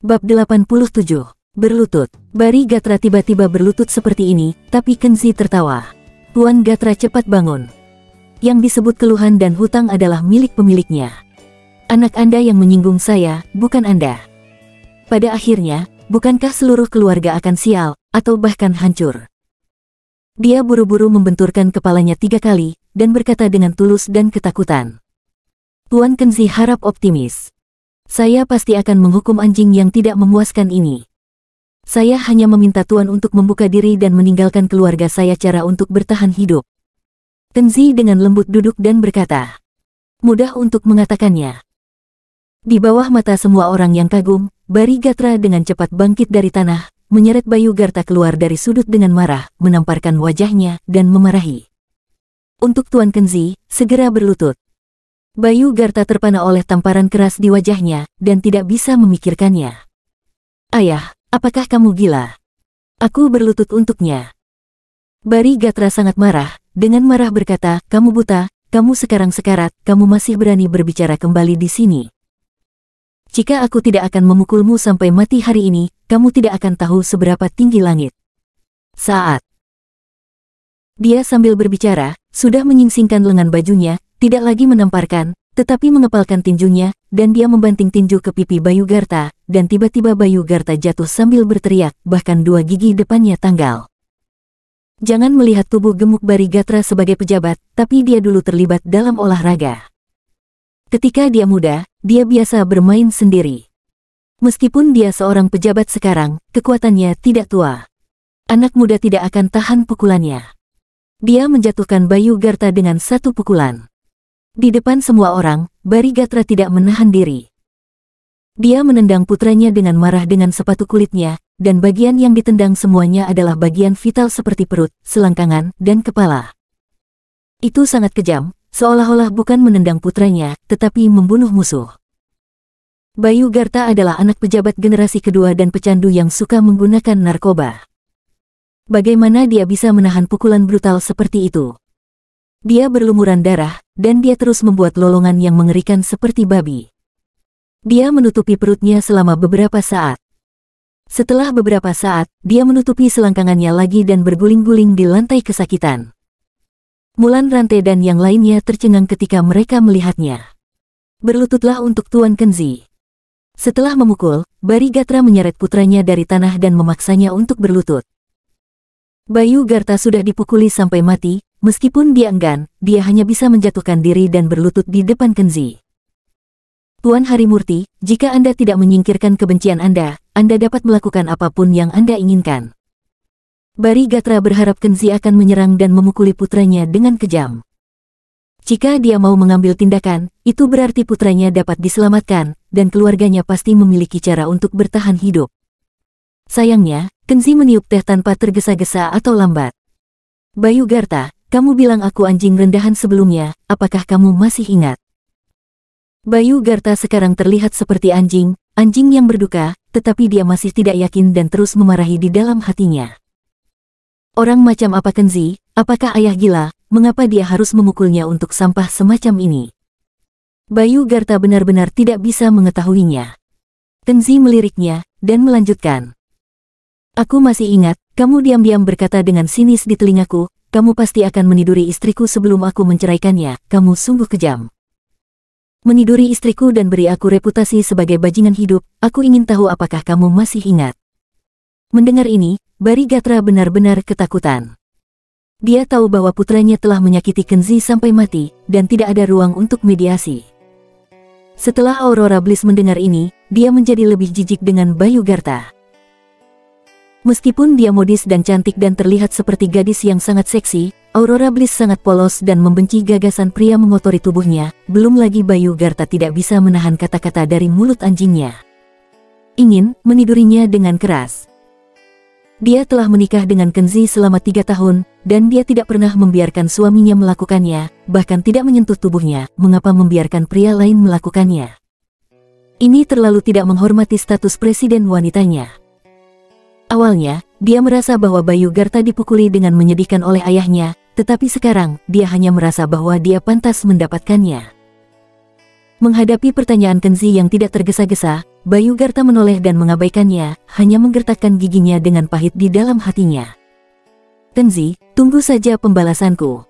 Bab 87. Berlutut. Bari Gatra tiba-tiba berlutut seperti ini, tapi Kenzi tertawa. Tuan Gatra cepat bangun. Yang disebut keluhan dan hutang adalah milik pemiliknya. Anak Anda yang menyinggung saya, bukan Anda. Pada akhirnya, bukankah seluruh keluarga akan sial, atau bahkan hancur? Dia buru-buru membenturkan kepalanya 3 kali, dan berkata dengan tulus dan ketakutan. Tuan Kenzi harap optimis. Saya pasti akan menghukum anjing yang tidak memuaskan ini. Saya hanya meminta Tuan untuk membuka diri dan meninggalkan keluarga saya cara untuk bertahan hidup. Kenzi dengan lembut duduk dan berkata. Mudah untuk mengatakannya. Di bawah mata semua orang yang kagum, Bari Gatra dengan cepat bangkit dari tanah, menyeret Bayu Garta keluar dari sudut dengan marah, menamparkan wajahnya, dan memarahi. Untuk Tuan Kenzi, segera berlutut. Bayu Garta terpana oleh tamparan keras di wajahnya, dan tidak bisa memikirkannya. Ayah, apakah kamu gila? Aku berlutut untuknya. Bari Gatra sangat marah, dengan marah berkata, kamu buta, kamu sekarang sekarat, kamu masih berani berbicara kembali di sini. Jika aku tidak akan memukulmu sampai mati hari ini, kamu tidak akan tahu seberapa tinggi langit. Saat dia sambil berbicara, sudah menyingsingkan lengan bajunya, tidak lagi menamparkan, tetapi mengepalkan tinjunya, dan dia membanting tinju ke pipi Bayu Garta, dan tiba-tiba Bayu Garta jatuh sambil berteriak, bahkan 2 gigi depannya tanggal. Jangan melihat tubuh gemuk Bari Gatra sebagai pejabat, tapi dia dulu terlibat dalam olahraga. Ketika dia muda, dia biasa bermain sendiri. Meskipun dia seorang pejabat sekarang, kekuatannya tidak tua. Anak muda tidak akan tahan pukulannya. Dia menjatuhkan Bayu Garta dengan 1 pukulan. Di depan semua orang, Bari Gatra tidak menahan diri. Dia menendang putranya dengan marah dengan sepatu kulitnya, dan bagian yang ditendang semuanya adalah bagian vital seperti perut, selangkangan, dan kepala. Itu sangat kejam, seolah-olah bukan menendang putranya, tetapi membunuh musuh. Bayu Garta adalah anak pejabat generasi kedua dan pecandu yang suka menggunakan narkoba. Bagaimana dia bisa menahan pukulan brutal seperti itu? Dia berlumuran darah, dan dia terus membuat lolongan yang mengerikan seperti babi. Dia menutupi perutnya selama beberapa saat. Setelah beberapa saat, dia menutupi selangkangannya lagi dan berguling-guling di lantai kesakitan. Mulan Rantai dan yang lainnya tercengang ketika mereka melihatnya. Berlututlah untuk Tuan Kenzi. Setelah memukul, Bari Gatra menyeret putranya dari tanah dan memaksanya untuk berlutut. Bayu Garta sudah dipukuli sampai mati, meskipun dia enggan, dia hanya bisa menjatuhkan diri dan berlutut di depan Kenzi. Tuan Harimurti, jika Anda tidak menyingkirkan kebencian Anda dapat melakukan apapun yang Anda inginkan. Bari Gatra berharap Kenzi akan menyerang dan memukuli putranya dengan kejam. Jika dia mau mengambil tindakan, itu berarti putranya dapat diselamatkan, dan keluarganya pasti memiliki cara untuk bertahan hidup. Sayangnya, Kenzi meniup teh tanpa tergesa-gesa atau lambat. Bayu Garta, kamu bilang aku anjing rendahan sebelumnya, apakah kamu masih ingat? Bayu Garta sekarang terlihat seperti anjing yang berduka, tetapi dia masih tidak yakin dan terus memarahi di dalam hatinya. Orang macam apa Kenzi? Apakah ayah gila? Mengapa dia harus memukulnya untuk sampah semacam ini? Bayu Garta benar-benar tidak bisa mengetahuinya. Kenzi meliriknya, dan melanjutkan. Aku masih ingat, kamu diam-diam berkata dengan sinis di telingaku, kamu pasti akan meniduri istriku sebelum aku menceraikannya, kamu sungguh kejam. Meniduri istriku dan beri aku reputasi sebagai bajingan hidup, aku ingin tahu apakah kamu masih ingat. Mendengar ini, Bari Gatra benar-benar ketakutan. Dia tahu bahwa putranya telah menyakiti Kenzi sampai mati, dan tidak ada ruang untuk mediasi. Setelah Aurora Bliss mendengar ini, dia menjadi lebih jijik dengan Bayu Garta. Meskipun dia modis dan cantik dan terlihat seperti gadis yang sangat seksi, Aurora Bliss sangat polos dan membenci gagasan pria mengotori tubuhnya, belum lagi Bayu Garta tidak bisa menahan kata-kata dari mulut anjingnya. Ingin menidurinya dengan keras. Dia telah menikah dengan Kenzi selama 3 tahun, dan dia tidak pernah membiarkan suaminya melakukannya, bahkan tidak menyentuh tubuhnya, mengapa membiarkan pria lain melakukannya? Ini terlalu tidak menghormati status presiden wanitanya. Awalnya, dia merasa bahwa Bayu Garta dipukuli dengan menyedihkan oleh ayahnya, tetapi sekarang, dia hanya merasa bahwa dia pantas mendapatkannya. Menghadapi pertanyaan Kenzi yang tidak tergesa-gesa, Bayu Garta menoleh dan mengabaikannya, hanya menggertakkan giginya dengan pahit di dalam hatinya. Kenzi, tunggu saja pembalasanku.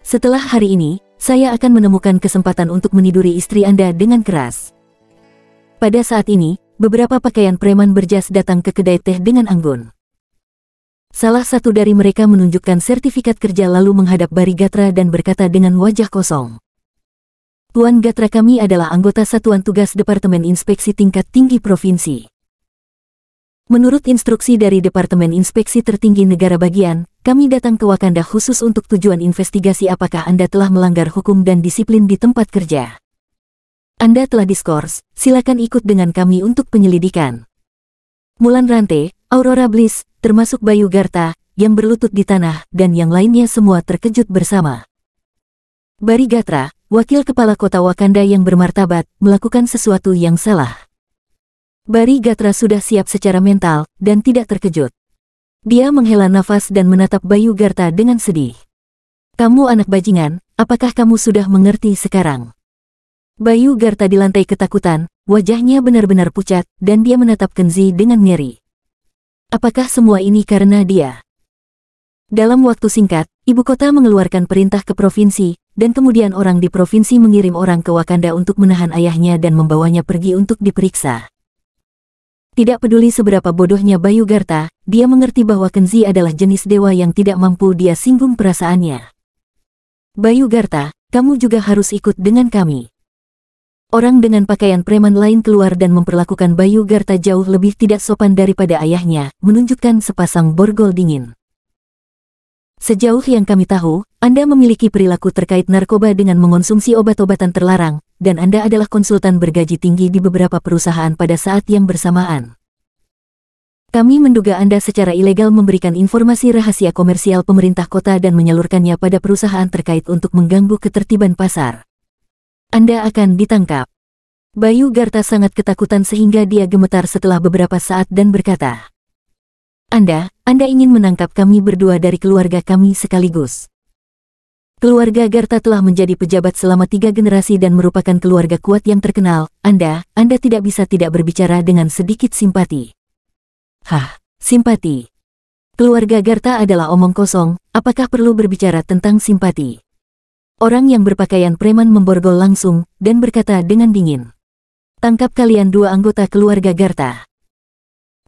Setelah hari ini, saya akan menemukan kesempatan untuk meniduri istri Anda dengan keras. Pada saat ini, beberapa pakaian preman berjas datang ke kedai teh dengan anggun. Salah satu dari mereka menunjukkan sertifikat kerja lalu menghadap Bari Gatra dan berkata dengan wajah kosong. Tuan Gatra, kami adalah anggota Satuan Tugas Departemen Inspeksi Tingkat Tinggi Provinsi. Menurut instruksi dari Departemen Inspeksi Tertinggi Negara Bagian, kami datang ke Wakanda khusus untuk tujuan investigasi apakah Anda telah melanggar hukum dan disiplin di tempat kerja. Anda telah diskors, silakan ikut dengan kami untuk penyelidikan. Mulan Rante, Aurora Bliss, termasuk Bayu Garta, yang berlutut di tanah, dan yang lainnya semua terkejut bersama. Bari Gatra, wakil kepala kota Wakanda yang bermartabat, melakukan sesuatu yang salah. Bari Gatra sudah siap secara mental, dan tidak terkejut. Dia menghela nafas dan menatap Bayu Garta dengan sedih. Kamu anak bajingan, apakah kamu sudah mengerti sekarang? Bayu Garta di lantai ketakutan, wajahnya benar-benar pucat, dan dia menatap Kenzi dengan ngeri. Apakah semua ini karena dia? Dalam waktu singkat, ibu kota mengeluarkan perintah ke provinsi, dan kemudian orang di provinsi mengirim orang ke Wakanda untuk menahan ayahnya dan membawanya pergi untuk diperiksa. Tidak peduli seberapa bodohnya Bayu Garta, dia mengerti bahwa Kenzi adalah jenis dewa yang tidak mampu dia singgung perasaannya. Bayu Garta, kamu juga harus ikut dengan kami. Orang dengan pakaian preman lain keluar dan memperlakukan Bayu Garta jauh lebih tidak sopan daripada ayahnya, menunjukkan sepasang borgol dingin. Sejauh yang kami tahu, Anda memiliki perilaku terkait narkoba dengan mengonsumsi obat-obatan terlarang, dan Anda adalah konsultan bergaji tinggi di beberapa perusahaan pada saat yang bersamaan. Kami menduga Anda secara ilegal memberikan informasi rahasia komersial pemerintah kota dan menyalurkannya pada perusahaan terkait untuk mengganggu ketertiban pasar. Anda akan ditangkap. Bayu Garta sangat ketakutan sehingga dia gemetar setelah beberapa saat dan berkata, Anda ingin menangkap kami berdua dari keluarga kami sekaligus. Keluarga Garta telah menjadi pejabat selama 3 generasi dan merupakan keluarga kuat yang terkenal. Anda tidak bisa tidak berbicara dengan sedikit simpati. Hah, simpati. Keluarga Garta adalah omong kosong, apakah perlu berbicara tentang simpati? Orang yang berpakaian preman memborgol langsung, dan berkata dengan dingin. Tangkap kalian 2 anggota keluarga Garta.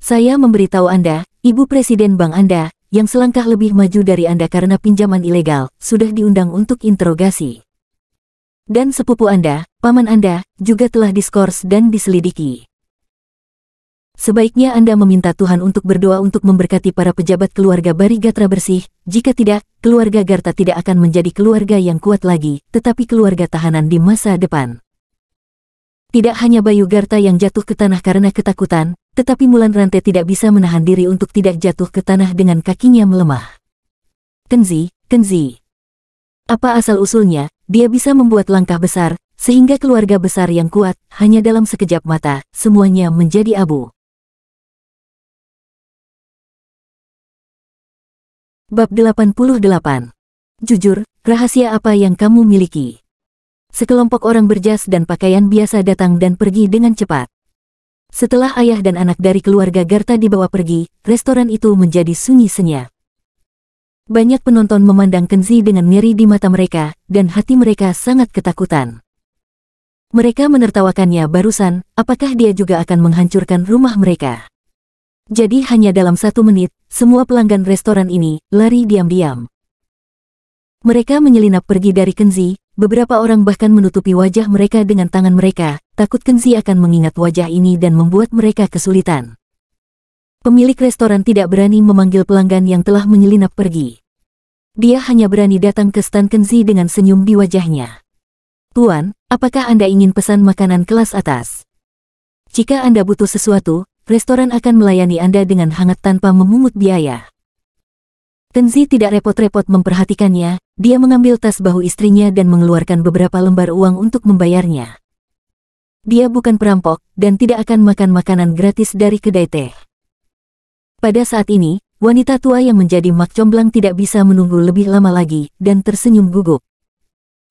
Saya memberitahu Anda, Ibu Presiden Bank Anda, yang selangkah lebih maju dari Anda karena pinjaman ilegal, sudah diundang untuk interogasi. Dan sepupu Anda, paman Anda, juga telah diskors dan diselidiki. Sebaiknya Anda meminta Tuhan untuk berdoa untuk memberkati para pejabat keluarga Bari Gatra bersih, jika tidak, keluarga Garta tidak akan menjadi keluarga yang kuat lagi, tetapi keluarga tahanan di masa depan. Tidak hanya Bayu Garta yang jatuh ke tanah karena ketakutan, tetapi Mulan Rante tidak bisa menahan diri untuk tidak jatuh ke tanah dengan kakinya melemah. Kenzi. Apa asal-usulnya, dia bisa membuat langkah besar, sehingga keluarga besar yang kuat, hanya dalam sekejap mata, semuanya menjadi abu. Bab 88. Jujur, rahasia apa yang kamu miliki? Sekelompok orang berjas dan pakaian biasa datang dan pergi dengan cepat. Setelah ayah dan anak dari keluarga Garta dibawa pergi, restoran itu menjadi sunyi senyap. Banyak penonton memandang Kenzi dengan ngeri di mata mereka, dan hati mereka sangat ketakutan. Mereka menertawakannya barusan, apakah dia juga akan menghancurkan rumah mereka? Jadi hanya dalam 1 menit, semua pelanggan restoran ini lari diam-diam. Mereka menyelinap pergi dari Kenzi, beberapa orang bahkan menutupi wajah mereka dengan tangan mereka, takut Kenzi akan mengingat wajah ini dan membuat mereka kesulitan. Pemilik restoran tidak berani memanggil pelanggan yang telah menyelinap pergi. Dia hanya berani datang ke stan Kenzi dengan senyum di wajahnya. Tuan, apakah Anda ingin pesan makanan kelas atas? Jika Anda butuh sesuatu, restoran akan melayani Anda dengan hangat tanpa memungut biaya. Kenzi tidak repot-repot memperhatikannya, dia mengambil tas bahu istrinya dan mengeluarkan beberapa lembar uang untuk membayarnya. Dia bukan perampok, dan tidak akan makan makanan gratis dari kedai teh. Pada saat ini, wanita tua yang menjadi mak comblang tidak bisa menunggu lebih lama lagi, dan tersenyum gugup.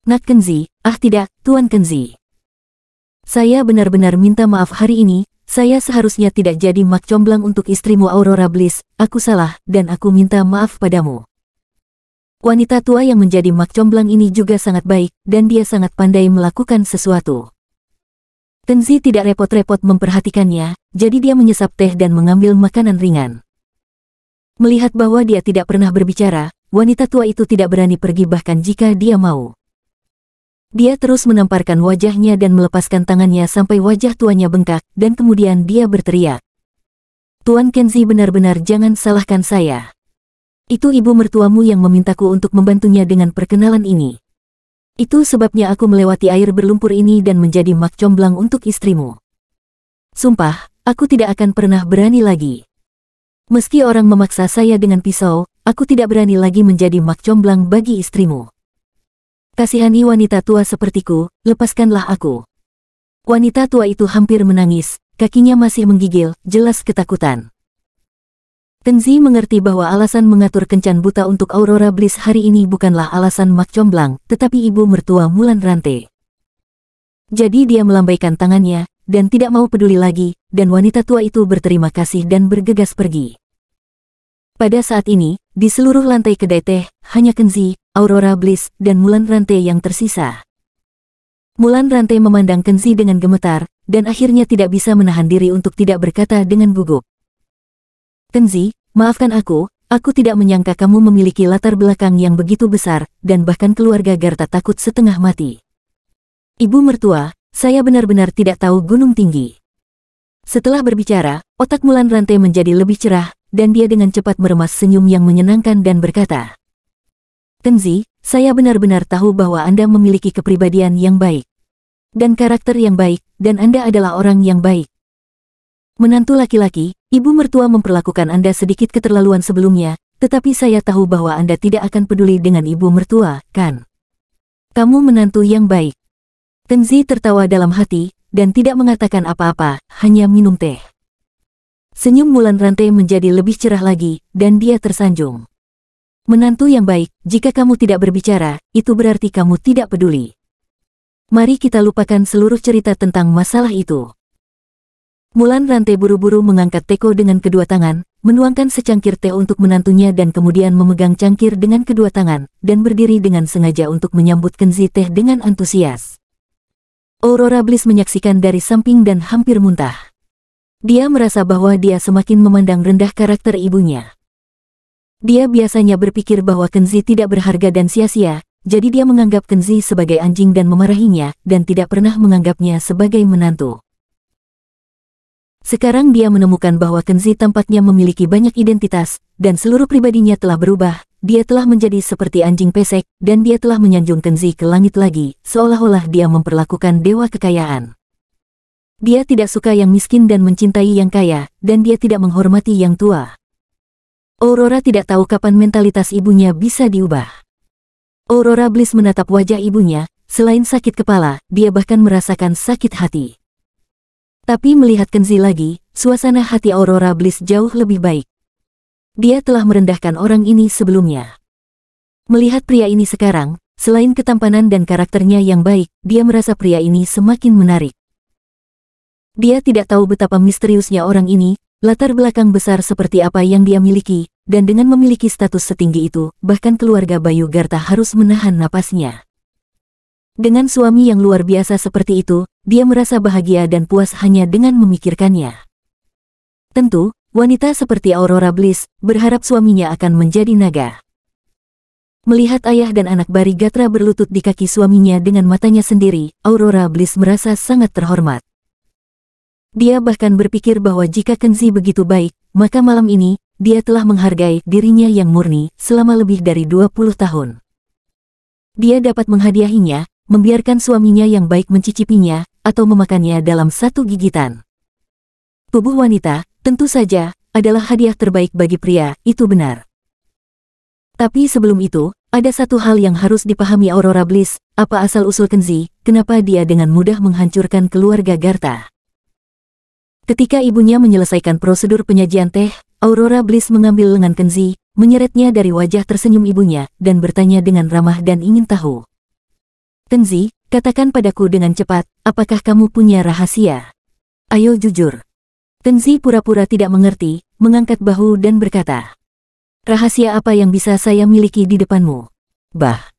Nak Kenzi, tidak, Tuan Kenzi. Saya benar-benar minta maaf hari ini, saya seharusnya tidak jadi mak comblang untuk istrimu Aurora Bliss, aku salah, dan aku minta maaf padamu. Wanita tua yang menjadi mak comblang ini juga sangat baik, dan dia sangat pandai melakukan sesuatu. Kenzi tidak repot-repot memperhatikannya, jadi dia menyesap teh dan mengambil makanan ringan. Melihat bahwa dia tidak pernah berbicara, wanita tua itu tidak berani pergi bahkan jika dia mau. Dia terus menamparkan wajahnya dan melepaskan tangannya sampai wajah tuanya bengkak, dan kemudian dia berteriak. Tuan Kenzi, benar-benar jangan salahkan saya. Itu ibu mertuamu yang memintaku untuk membantunya dengan perkenalan ini. Itu sebabnya aku melewati air berlumpur ini dan menjadi mak comblang untuk istrimu. Sumpah, aku tidak akan pernah berani lagi. Meski orang memaksa saya dengan pisau, aku tidak berani lagi menjadi mak comblang bagi istrimu. Kasihani wanita tua sepertiku, lepaskanlah aku. Wanita tua itu hampir menangis, kakinya masih menggigil, jelas ketakutan. Kenzi mengerti bahwa alasan mengatur kencan buta untuk Aurora Bliss hari ini bukanlah alasan mak comblang, tetapi ibu mertua Mulan Rante. Jadi dia melambaikan tangannya, dan tidak mau peduli lagi, dan wanita tua itu berterima kasih dan bergegas pergi. Pada saat ini, di seluruh lantai kedai teh, hanya Kenzi, Aurora Bliss, dan Mulan Rante yang tersisa. Mulan Rante memandang Kenzi dengan gemetar, dan akhirnya tidak bisa menahan diri untuk tidak berkata dengan gugup. Kenzi, maafkan aku tidak menyangka kamu memiliki latar belakang yang begitu besar, dan bahkan keluarga Garta takut setengah mati. Ibu mertua, saya benar-benar tidak tahu gunung tinggi. Setelah berbicara, otak Mulan Rante menjadi lebih cerah, dan dia dengan cepat meremas senyum yang menyenangkan dan berkata, Kenzi, saya benar-benar tahu bahwa Anda memiliki kepribadian yang baik. Dan karakter yang baik, dan Anda adalah orang yang baik. Menantu laki-laki, ibu mertua memperlakukan Anda sedikit keterlaluan sebelumnya, tetapi saya tahu bahwa Anda tidak akan peduli dengan ibu mertua, kan? Kamu menantu yang baik. Kenzi tertawa dalam hati, dan tidak mengatakan apa-apa, hanya minum teh. Senyum Mulan Rante menjadi lebih cerah lagi, dan dia tersanjung. Menantu yang baik, jika kamu tidak berbicara, itu berarti kamu tidak peduli. Mari kita lupakan seluruh cerita tentang masalah itu. Mulan Rante buru-buru mengangkat teko dengan kedua tangan, menuangkan secangkir teh untuk menantunya dan kemudian memegang cangkir dengan kedua tangan, dan berdiri dengan sengaja untuk menyambut Kenzi teh dengan antusias. Aurora Bliss menyaksikan dari samping dan hampir muntah. Dia merasa bahwa dia semakin memandang rendah karakter ibunya. Dia biasanya berpikir bahwa Kenzi tidak berharga dan sia-sia, jadi dia menganggap Kenzi sebagai anjing dan memarahinya, dan tidak pernah menganggapnya sebagai menantu. Sekarang dia menemukan bahwa Kenzi tampaknya memiliki banyak identitas, dan seluruh pribadinya telah berubah. Dia telah menjadi seperti anjing pesek, dan dia telah menyanjung Kenzi ke langit lagi, seolah-olah dia memperlakukan dewa kekayaan. Dia tidak suka yang miskin dan mencintai yang kaya, dan dia tidak menghormati yang tua. Aurora tidak tahu kapan mentalitas ibunya bisa diubah. Aurora Bliss menatap wajah ibunya, selain sakit kepala, dia bahkan merasakan sakit hati. Tapi melihat Kenzi lagi, suasana hati Aurora Bliss jauh lebih baik. Dia telah merendahkan orang ini sebelumnya. Melihat pria ini sekarang, selain ketampanan dan karakternya yang baik, dia merasa pria ini semakin menarik. Dia tidak tahu betapa misteriusnya orang ini, latar belakang besar seperti apa yang dia miliki, dan dengan memiliki status setinggi itu, bahkan keluarga Bayu Garta harus menahan napasnya. Dengan suami yang luar biasa seperti itu, dia merasa bahagia dan puas hanya dengan memikirkannya. Tentu, wanita seperti Aurora Bliss berharap suaminya akan menjadi naga. Melihat ayah dan anak Bari Gatra berlutut di kaki suaminya dengan matanya sendiri, Aurora Bliss merasa sangat terhormat. Dia bahkan berpikir bahwa jika Kenzi begitu baik, maka malam ini, dia telah menghargai dirinya yang murni selama lebih dari 20 tahun. Dia dapat menghadiahinya, membiarkan suaminya yang baik mencicipinya, atau memakannya dalam satu gigitan. Tubuh wanita, tentu saja, adalah hadiah terbaik bagi pria, itu benar. Tapi sebelum itu, ada satu hal yang harus dipahami Aurora Bliss, apa asal-usul Kenzi, kenapa dia dengan mudah menghancurkan keluarga Garta. Ketika ibunya menyelesaikan prosedur penyajian teh, Aurora Bliss mengambil lengan Kenzi, menyeretnya dari wajah tersenyum ibunya, dan bertanya dengan ramah dan ingin tahu. Kenzi, katakan padaku dengan cepat, apakah kamu punya rahasia? Ayo jujur. Tenzi pura-pura tidak mengerti, mengangkat bahu dan berkata, rahasia apa yang bisa saya miliki di depanmu? Bah.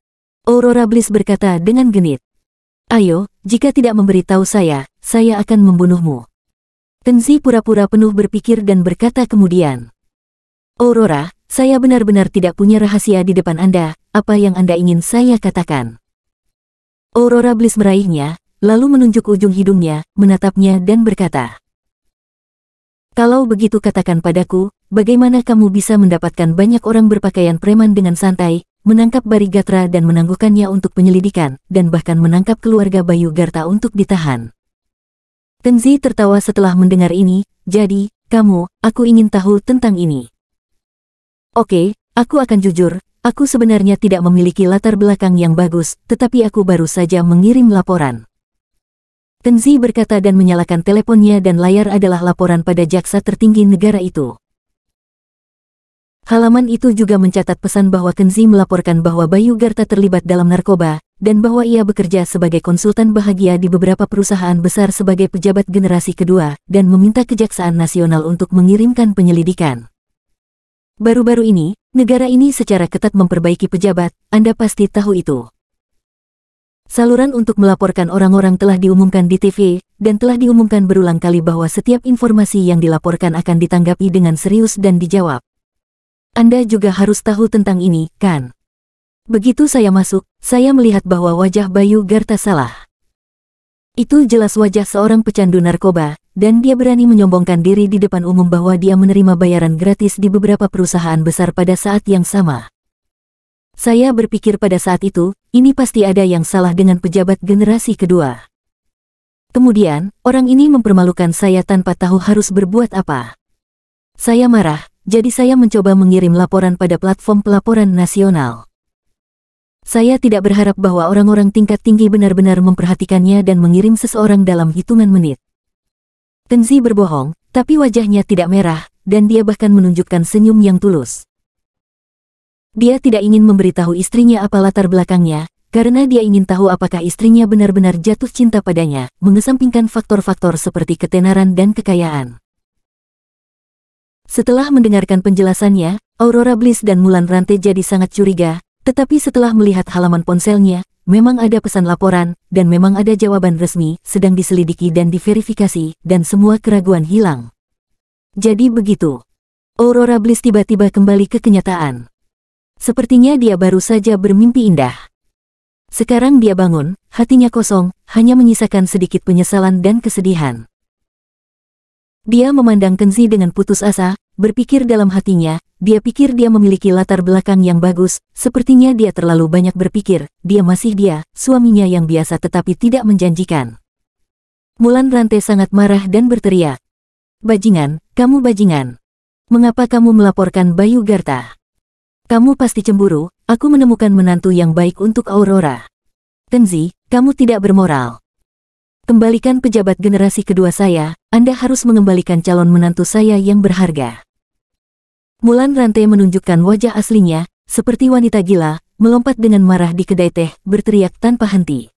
Aurora Bliss berkata dengan genit. Ayo, jika tidak memberitahu saya akan membunuhmu. Tenzi pura-pura penuh berpikir dan berkata kemudian, Aurora, saya benar-benar tidak punya rahasia di depan Anda, apa yang Anda ingin saya katakan? Aurora Bliss meraihnya, lalu menunjuk ujung hidungnya, menatapnya dan berkata, kalau begitu katakan padaku, bagaimana kamu bisa mendapatkan banyak orang berpakaian preman dengan santai, menangkap Barigatra dan menangguhkannya untuk penyelidikan, dan bahkan menangkap keluarga Bayu Garta untuk ditahan. Tenzi tertawa setelah mendengar ini, jadi, aku ingin tahu tentang ini. Oke, aku akan jujur, aku sebenarnya tidak memiliki latar belakang yang bagus, tetapi aku baru saja mengirim laporan. Tenzi berkata dan menyalakan teleponnya dan layar adalah laporan pada jaksa tertinggi negara itu. Halaman itu juga mencatat pesan bahwa Kenzi melaporkan bahwa Bayu Garta terlibat dalam narkoba, dan bahwa ia bekerja sebagai konsultan bahagia di beberapa perusahaan besar sebagai pejabat generasi kedua, dan meminta Kejaksaan Nasional untuk mengirimkan penyelidikan. Baru-baru ini, negara ini secara ketat memperbaiki pejabat, Anda pasti tahu itu. Saluran untuk melaporkan orang-orang telah diumumkan di TV, dan telah diumumkan berulang kali bahwa setiap informasi yang dilaporkan akan ditanggapi dengan serius dan dijawab. Anda juga harus tahu tentang ini, kan? Begitu saya masuk, saya melihat bahwa wajah Bayu Garta salah. Itu jelas wajah seorang pecandu narkoba, dan dia berani menyombongkan diri di depan umum bahwa dia menerima bayaran gratis di beberapa perusahaan besar pada saat yang sama. Saya berpikir pada saat itu, ini pasti ada yang salah dengan pejabat generasi kedua. Kemudian, orang ini mempermalukan saya tanpa tahu harus berbuat apa. Saya marah, jadi saya mencoba mengirim laporan pada platform pelaporan nasional. Saya tidak berharap bahwa orang-orang tingkat tinggi benar-benar memperhatikannya dan mengirim seseorang dalam hitungan menit. Tenzi berbohong, tapi wajahnya tidak merah, dan dia bahkan menunjukkan senyum yang tulus. Dia tidak ingin memberitahu istrinya apa latar belakangnya, karena dia ingin tahu apakah istrinya benar-benar jatuh cinta padanya, mengesampingkan faktor-faktor seperti ketenaran dan kekayaan. Setelah mendengarkan penjelasannya, Aurora Bliss dan Mulan Rante jadi sangat curiga, tetapi setelah melihat halaman ponselnya, memang ada pesan laporan, dan memang ada jawaban resmi, sedang diselidiki dan diverifikasi, dan semua keraguan hilang. Jadi begitu. Aurora Bliss tiba-tiba kembali ke kenyataan. Sepertinya dia baru saja bermimpi indah. Sekarang dia bangun, hatinya kosong, hanya menyisakan sedikit penyesalan dan kesedihan. Dia memandang Kenzi dengan putus asa, berpikir dalam hatinya, dia pikir dia memiliki latar belakang yang bagus, sepertinya dia terlalu banyak berpikir, dia masih dia, suaminya yang biasa tetapi tidak menjanjikan. Mulan Rante sangat marah dan berteriak. Bajingan, kamu bajingan. Mengapa kamu melaporkan Bayu Garta? Kamu pasti cemburu, aku menemukan menantu yang baik untuk Aurora. Kenzi, kamu tidak bermoral. Kembalikan pejabat generasi kedua saya, Anda harus mengembalikan calon menantu saya yang berharga. Mulan Rante menunjukkan wajah aslinya, seperti wanita gila, melompat dengan marah di kedai teh, berteriak tanpa henti.